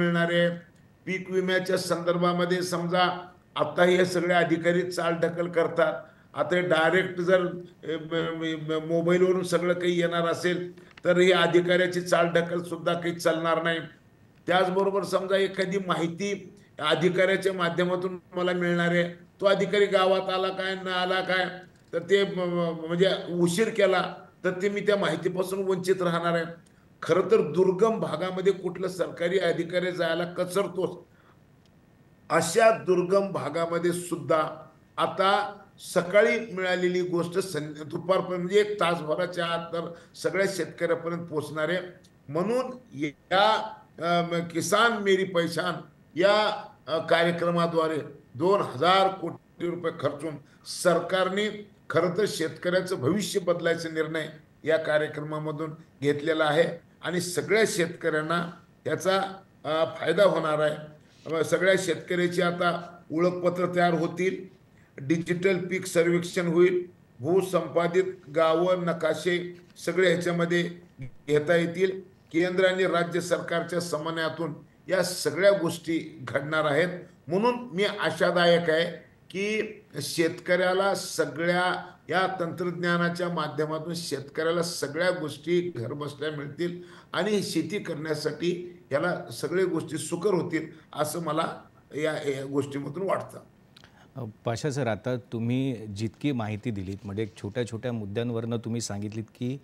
मिळणारे पीक विम्याच्या संदर्भामध्ये समजा आता हे सगळे अधिकारी चालढकल करतात. आता डायरेक्ट जर मोबाईलवरून सगळं काही येणार असेल तर ही अधिकाऱ्याची चालढकल सुद्धा काही चालणार नाही. त्याचबरोबर समजा एखादी माहिती अधिकाऱ्याच्या माध्यमातून मला मिळणार आहे, तो अधिकारी गावात आला काय न आला काय, तर ते म्हणजे उशीर केला तर ते मी त्या माहितीपासून वंचित राहणार आहे. खरं तर दुर्गम भागामध्ये कुठलं सरकारी अधिकारी जायला कचरतोच. अशा दुर्गम भागामध्ये सुद्धा आता सकाळी मिळालेली गोष्ट दुपारपर्यंत म्हणजे एक तासभराच्या आत तर सगळ्या शेतकऱ्यापर्यंत पोहोचणारे. म्हणून या किसान मेरी पहचान या कार्यक्रमाद्वारे 2000 कोटी रुपये खर्चून सरकारने खरं तर शेतकऱ्याचं भविष्य बदलायचा निर्णय या कार्यक्रमामधून घेतलेला आहे आणि सगळ्या शेतकऱ्यांना त्याचा फायदा होणार आहे. सगळ्या शेतकऱ्याची आता ओळखपत्र तयार होतील, डिजिटल पीक सर्वेक्षण होईल, भूसंपादित गावं नकाशे सगळे ह्याच्यामध्ये घेता येतील. केंद्र आणि राज्य सरकारच्या समन्वयातून या सगळ्या गोष्टी घडणार आहेत. म्हणून मी आशादायक आहे की शेतकऱ्याला सगळ्या या तंत्रज्ञानाच्या माध्यमातून शेतकऱ्याला सगळ्या गोष्टी घरबसल्या मिळतील आणि शेती करण्यासाठी याला सगळ्या गोष्टी सुकर होतील असं मला या गोष्टीमधून वाटतं. पाशा सर, आता तुम्ही जितकी माहिती दिलीत म्हणजे एक छोट्या छोट्या मुद्द्यांवरनं तुम्ही सांगितलीत की